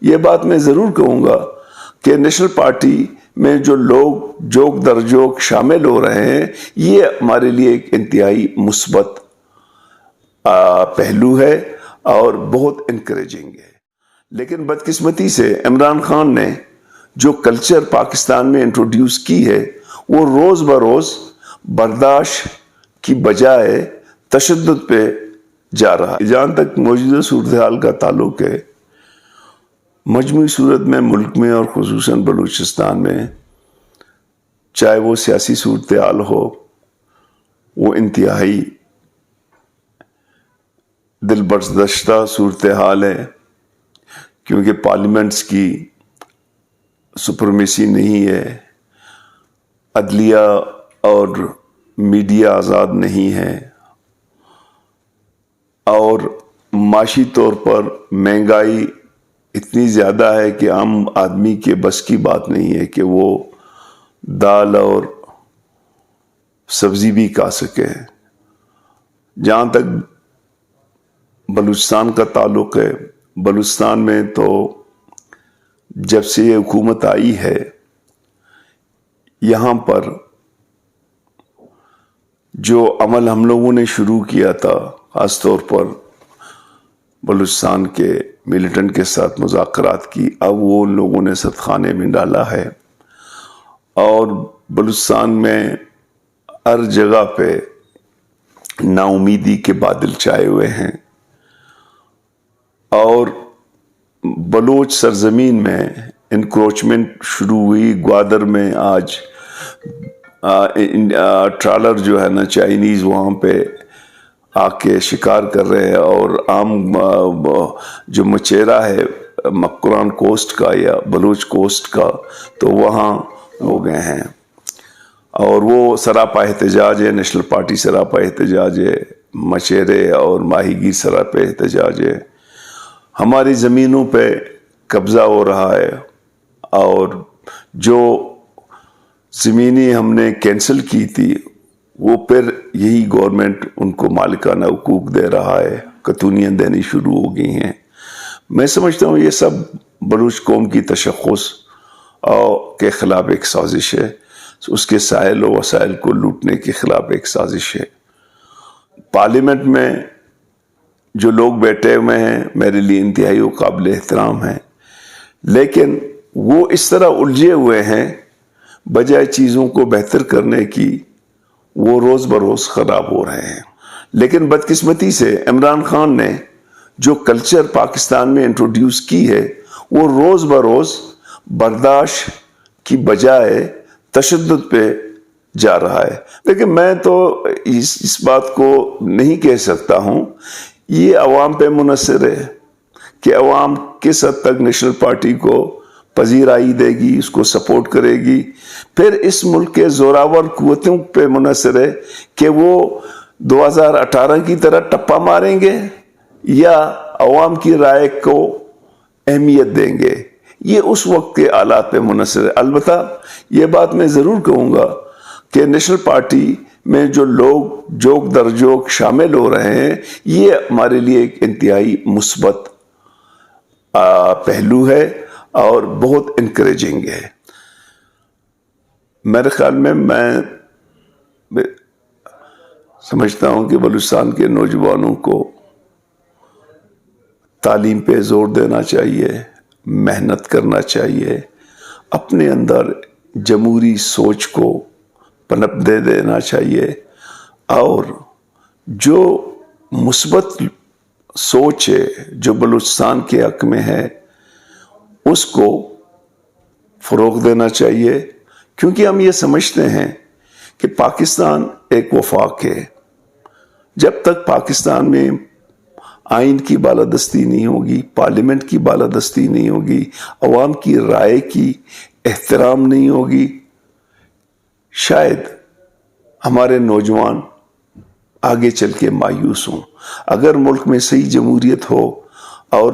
یہ بات میں ضرور کہوں گا کہ نیشنل پارٹی میں جو لوگ جوک در جوک شامل ہو رہے ہیں یہ ہمارے لیے ایک انتہائی مثبت پہلو ہے اور بہت انکریجنگ ہے. لیکن بدقسمتی سے عمران خان نے جو کلچر پاکستان میں انٹروڈیوس کی ہے وہ روز بروز برداشت کی بجائے تشدد پہ جا رہا ہے. جہاں تک موجودہ صورتحال کا تعلق ہے، مجموعی صورت میں ملک میں اور خصوصاً بلوچستان میں چاہے وہ سیاسی صورتحال ہو، وہ انتہائی دل برداشتہ صورتحال ہے، کیونکہ پارلیمنٹس کی سپرمیسی نہیں ہے، عدلیہ اور میڈیا آزاد نہیں ہے، اور معاشی طور پر مہنگائی اتنی زیادہ ہے کہ عام آدمی کے بس کی بات نہیں ہے کہ وہ دال اور سبزی بھی کھا سکے. جہاں تک بلوچستان کا تعلق ہے، بلوچستان میں تو جب سے یہ حکومت آئی ہے یہاں پر جو عمل ہم لوگوں نے شروع کیا تھا، خاص طور پر بلوچستان کے ملیٹنٹ کے ساتھ مذاکرات کی، اب وہ ان لوگوں نے سد خانے میں ڈالا ہے اور بلوچستان میں ہر جگہ پہ نا امیدی کے بادل چھائے ہوئے ہیں. اور بلوچ سرزمین میں انکروچمنٹ شروع ہوئی. گوادر میں آج ٹرالر جو ہے نا چائنیز وہاں پہ آ کے شکار کر رہے ہیں، اور عام جو مچیرا ہے مکران کوسٹ کا یا بلوچ کوسٹ کا تو وہاں ہو گئے ہیں. اور وہ سراپا احتجاج ہے، نیشنل پارٹی سراپا احتجاج ہے، مچیرے اور ماہی گیر سراپا احتجاج ہے. ہماری زمینوں پہ قبضہ ہو رہا ہے، اور جو زمینیں ہم نے کینسل کی تھی وہ پھر یہی گورنمنٹ ان کو مالکانہ حقوق دے رہا ہے، قطونیاں دینی شروع ہو گئی ہیں. میں سمجھتا ہوں یہ سب بلوچ قوم کی تشخص کے خلاف ایک سازش ہے، اس کے ساحل و وسائل کو لوٹنے کے خلاف ایک سازش ہے. پارلیمنٹ میں جو لوگ بیٹھے ہوئے ہیں میرے لیے انتہائی و قابل احترام ہیں، لیکن وہ اس طرح الجھے ہوئے ہیں بجائے چیزوں کو بہتر کرنے کی، وہ روز بروز خراب ہو رہے ہیں. لیکن بدقسمتی سے عمران خان نے جو کلچر پاکستان میں انٹروڈیوس کی ہے وہ روز بروز برداشت کی بجائے تشدد پہ جا رہا ہے. لیکن میں تو اس بات کو نہیں کہہ سکتا ہوں، یہ عوام پہ منحصر ہے کہ عوام کس حد تک نیشنل پارٹی کو پذیرائی دے گی، اس کو سپورٹ کرے گی. پھر اس ملک کے زوراور قوتوں پہ منحصر ہے کہ وہ 2018 کی طرح ٹپا ماریں گے یا عوام کی رائے کو اہمیت دیں گے. یہ اس وقت کے حالات پہ منحصر ہے. البتہ یہ بات میں ضرور کہوں گا کہ نیشنل پارٹی میں جو لوگ جوک در جوک شامل ہو رہے ہیں یہ ہمارے لیے ایک انتہائی مثبت پہلو ہے اور بہت انکریجنگ ہے. میرے خیال میں سمجھتا ہوں کہ بلوچستان کے نوجوانوں کو تعلیم پہ زور دینا چاہیے، محنت کرنا چاہیے، اپنے اندر جمہوری سوچ کو پنپ دے دینا چاہیے، اور جو مثبت سوچ ہے جو بلوچستان کے حق میں ہے اس کو فروغ دینا چاہیے. کیونکہ ہم یہ سمجھتے ہیں کہ پاکستان ایک وفاق ہے. جب تک پاکستان میں آئین کی بالادستی نہیں ہوگی، پارلیمنٹ کی بالادستی نہیں ہوگی، عوام کی رائے کی احترام نہیں ہوگی، شاید ہمارے نوجوان آگے چل کے مایوس ہوں. اگر ملک میں صحیح جمہوریت ہو اور